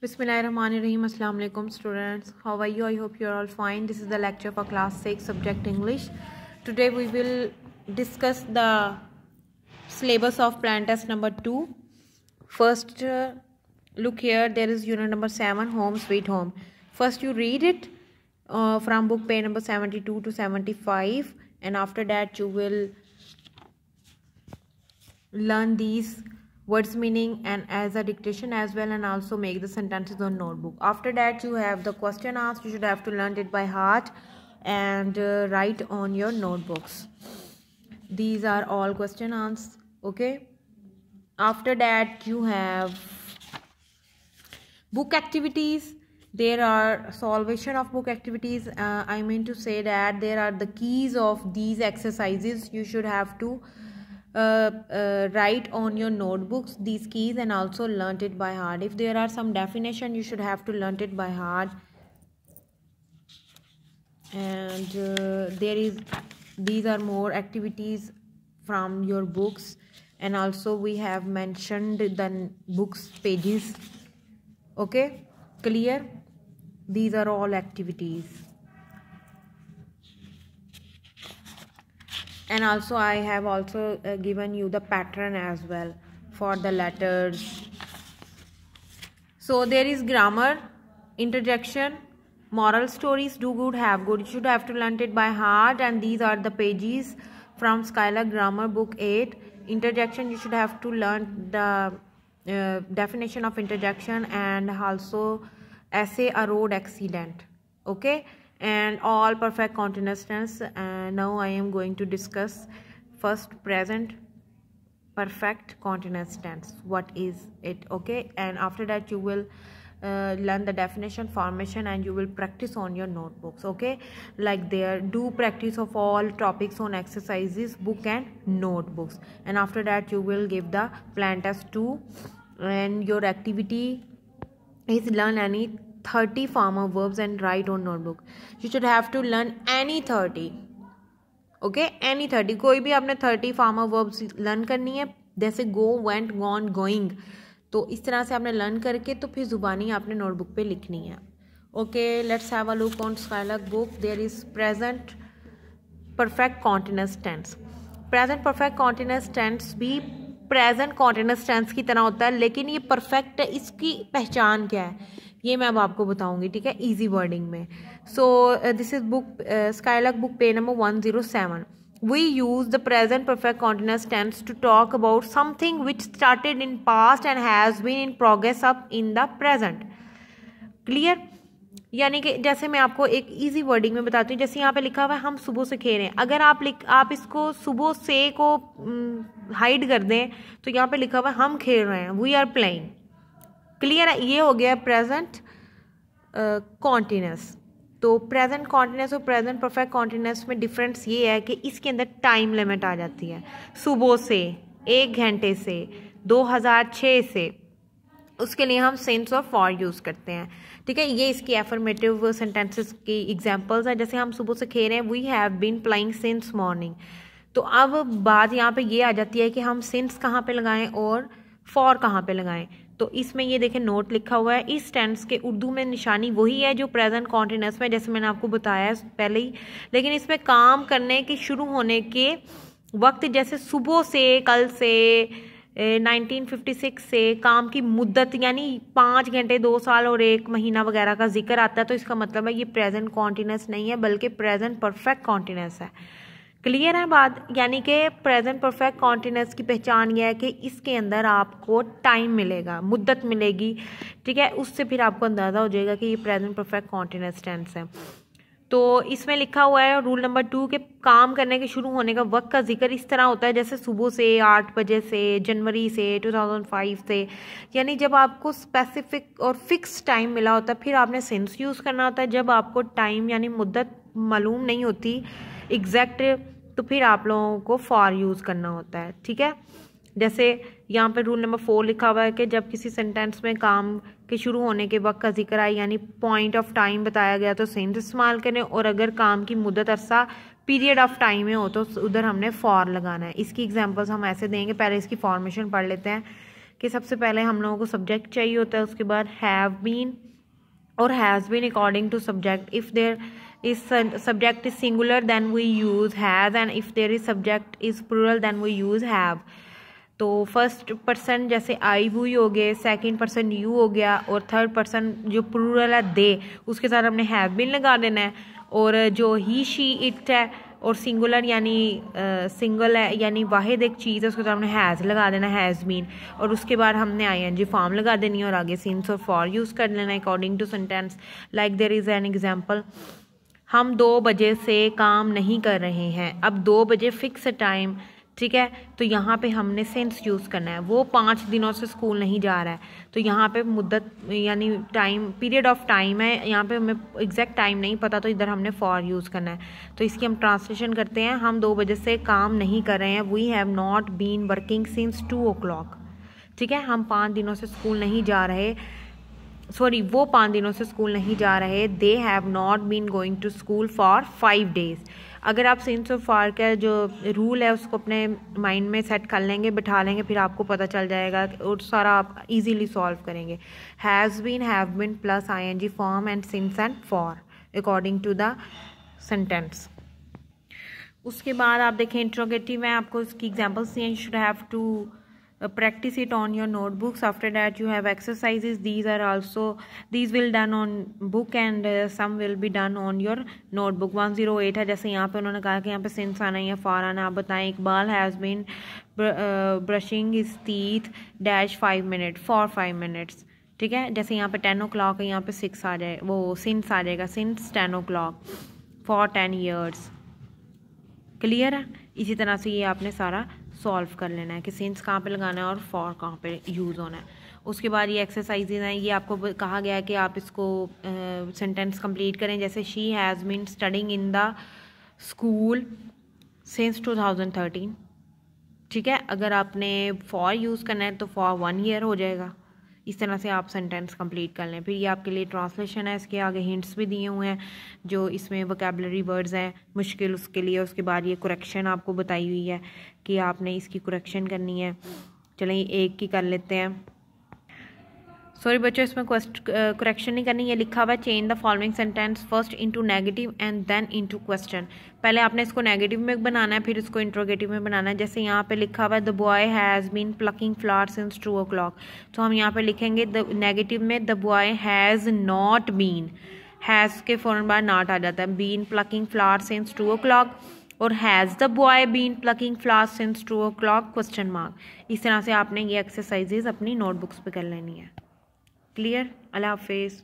Bismillahirrahmanirrahim. Assalamu alaikum students. How are you? I hope you are all fine. This is the lecture for class 6 subject English. Today we will discuss the syllabus of plan test number 2. First look here, there is unit number 7, Home Sweet Home. First you read it from book page number 72 to 75, and after that you will learn these words meaning and as a dictation as well, and also make the sentences on notebook. After that you have the question asked. You should have to learn it by heart and write on your notebooks. These are all question answers. Okay, after that you have book activities. There are solvation of book activities. I mean to say that there are the keys of these exercises. You should have to write on your notebooks these keys and also learn it by heart. If there are some definition, you should have to learn it by heart. And these are more activities from your books, and also we have mentioned the books pages. Okay, clear? These are all activities. And also I have also given you the pattern as well for the letters. So there is grammar, interjection, moral stories, do good, have good. You should have to learn it by heart, and these are the pages from Skylar Grammar book 8. Interjection, you should have to learn the definition of interjection, and also essay a road accident. Okay, and all perfect continuous tense. Now I am going to discuss first present perfect continuous tense. What is it? Okay, and after that you will learn the definition, formation, and you will practice on your notebooks. Okay, like there, do practice of all topics on exercises, book and notebooks. And after that you will give the plan test 2, and your activity is learn any 30 formal verbs and write on notebook. You should have to learn any 30. Okay, any 30. कोई भी आपने 30 formal verbs learn करनी है, जैसे go, went, gone, going. तो इस तरह से आपने learn करके तो फिर जुबानी आपने notebook पे लिखनी है. Okay, let's have a look on Skylark book. There is present perfect continuous tense. Present perfect continuous tense भी प्रेजेंट कॉन्टिन्यूस टेंस की तरह होता है, लेकिन ये परफेक्ट है. इसकी पहचान क्या है ये मैं अब आपको बताऊंगी. ठीक है, इजी वर्डिंग में. So this is book Skylark book page number 107. We use the present perfect continuous tense to talk about something which started in past and has been in progress up in the present. Clear? यानी कि जैसे मैं आपको एक easy wording में बताती हूँ. जैसे यहाँ पे लिखा हुआ है हम सुबह से खेल रहे हैं. अगर आप इसको सुबह से को हाइड कर दें तो यहाँ पे लिखा हुआ है हम खेल रहे हैं, वी आर प्लेइंग. क्लियर है? ये हो गया प्रेजेंट कॉन्टिन्यूस. तो प्रेजेंट कॉन्टिन्यूस और प्रेजेंट परफेक्ट कॉन्टिन्यूस में डिफरेंस ये है कि इसके अंदर टाइम लिमिट आ जाती है. सुबह से, 1 घंटे से, 2006 से, उसके लिए हम सिंस और फॉर यूज़ करते हैं. ठीक है, ये इसकी एफर्मेटिव सेंटेंसेस की एग्जांपल्स हैं. जैसे हम सुबह से खेल रहे हैं, we have been playing since morning. तो अब बात यहाँ पे ये आ जाती है कि हम सिंस कहाँ पे लगाएं और फॉर कहाँ पे लगाएं. तो इसमें ये देखें नोट लिखा हुआ है. इस टेंस के उर्दू में निशानी वही है जो प्रेजेंट कॉन्टिन्यूस में, जैसे मैंने आपको बताया पहले ही, लेकिन इसमें काम करने के शुरू होने के वक्त, जैसे सुबह से, कल से, 1956 से, काम की मुद्दत यानी 5 घंटे, 2 साल और 1 महीना वगैरह का जिक्र आता है. तो इसका मतलब है ये प्रेजेंट कॉन्टिन्यूस नहीं है बल्कि प्रेजेंट परफेक्ट कॉन्टिन्यूस है. क्लियर है बात? यानी कि प्रेजेंट परफेक्ट कॉन्टिन्यूस की पहचान यह है कि इसके अंदर आपको टाइम मिलेगा, मुद्दत मिलेगी. ठीक है, उससे फिर आपको अंदाज़ा हो जाएगा कि ये प्रेजेंट परफेक्ट कॉन्टिन्यूस टेंस है. तो इसमें लिखा हुआ है रूल नंबर 2 के काम करने के शुरू होने का वक्त का जिक्र इस तरह होता है जैसे सुबह से, 8 बजे से, जनवरी से, 2005 से. यानी जब आपको स्पेसिफिक और फिक्स टाइम मिला होता है, फिर आपने सिंस यूज़ करना होता है. जब आपको टाइम यानी मुद्दत मालूम नहीं होती एग्जैक्ट, तो फिर आप लोगों को फॉर यूज़ करना होता है. ठीक है, जैसे यहाँ पे रूल नंबर 4 लिखा हुआ है कि जब किसी सेंटेंस में काम के शुरू होने के वक्त का जिक्र आए यानी पॉइंट ऑफ टाइम बताया गया तो सिंस इस्तेमाल करें, और अगर काम की मुद्दत अरसा पीरियड ऑफ टाइम में हो तो उधर हमने फॉर लगाना है. इसकी एग्जांपल्स हम ऐसे देंगे. पहले इसकी फॉर्मेशन पढ़ लेते हैं. कि सबसे पहले हम लोगों को सब्जेक्ट चाहिए होता है, उसके बाद हैव बीन और has been according to subject. If there is subject is singular then we use has, and if there is subject is plural then we use have. तो फर्स्ट पर्सन जैसे I we हो गए, second person you हो गया, और third person जो plural है दे, उसके साथ हमने हैव बीन लगा देना है. और जो ही शी इट है और सिंगुलर यानी सिंगल है यानी वाहिद एक चीज़ है, उसके साथ हमने हैज़ लगा देना, हैज़ बीन. और उसके बाद हमने आईएनजी फॉर्म लगा देनी है और आगे सिंस और फॉर यूज़ कर लेना है according to sentence. Like there is an example, हम 2 बजे से काम नहीं कर रहे हैं. अब 2 बजे फिक्स टाइम, ठीक है, तो यहाँ पे हमने सिंस यूज़ करना है. वो 5 दिनों से स्कूल नहीं जा रहा है, तो यहाँ पे मुद्दत यानी टाइम, पीरियड ऑफ टाइम है, यहाँ पे हमें एग्जैक्ट टाइम नहीं पता, तो इधर हमने फॉर यूज़ करना है. तो इसकी हम ट्रांसलेशन करते हैं. हम 2 बजे से काम नहीं कर रहे हैं. We have not been working since 2 o'clock. ठीक है, हम 5 दिनों से स्कूल नहीं जा रहे, सॉरी वो 5 दिनों से स्कूल नहीं जा रहे. They have not been going to school for 5 days. अगर आप सिंस और फॉर का जो रूल है उसको अपने माइंड में सेट कर लेंगे, बिठा लेंगे, फिर आपको पता चल जाएगा और सारा आप इजीली सॉल्व करेंगे. Has been, have been plus ING form and since and for according to the sentence. उसके बाद आप देखें इंट्रोगेटिव में आपको इसकी एग्जाम्पल्स दिए. You should have to practice it on your notebooks. After that you have exercises. These will done on book and some will be done on your notebook. 108 है, जैसे यहाँ पे उन्होंने कहा कि यहाँ पे since आना है या for आना. आप बताएं. Iqbal has been brushing his teeth dash 5 minutes for 5 minutes. ठीक है, जैसे यहाँ पे 10 o'clock है, यहाँ पे 6 आ जाए, वो since आ जाएगा, since 10 o'clock for 10 years. Clear है. इसी तरह से ये आपने सारा सॉल्व कर लेना है कि सिंस कहाँ पे लगाना है और फॉर कहाँ पे यूज़ होना है. उसके बाद ये एक्सरसाइजेज हैं, ये आपको कहा गया है कि आप इसको सेंटेंस कंप्लीट करें. जैसे she has been studying in the school since 2013. ठीक है, अगर आपने फॉर यूज़ करना है तो फॉर 1 year हो जाएगा. इस तरह से आप सेंटेंस कंप्लीट कर लें. फिर ये आपके लिए ट्रांसलेशन है, इसके आगे हिंट्स भी दिए हुए हैं जो इसमें वोकैबुलरी वर्ड्स हैं मुश्किल उसके लिए. उसके बाद ये करेक्शन आपको बताई हुई है कि आपने इसकी करेक्शन करनी है. चलिए एक की कर लेते हैं. सॉरी बच्चों, इसमें करेक्शन नहीं करनी. ये लिखा हुआ है change the following sentence first into negative and then into question. पहले आपने इसको नेगेटिव में बनाना है, फिर इसको इंट्रोगेटिव में बनाना है. जैसे यहाँ पे लिखा हुआ है the boy has been plucking flower since 2 o'clock. तो हम यहाँ पे लिखेंगे द नेगेटिव में the boy has not been, has के फ़ौरन बाद नॉट आ जाता है, been plucking flower since 2 o'clock, और has the boy been plucking flower since 2 o'clock question mark. इस तरह से आपने ये एक्सरसाइजेज अपनी नोटबुक्स पे कर लेनी है. क्लियर. अल्लाह हाफिज़.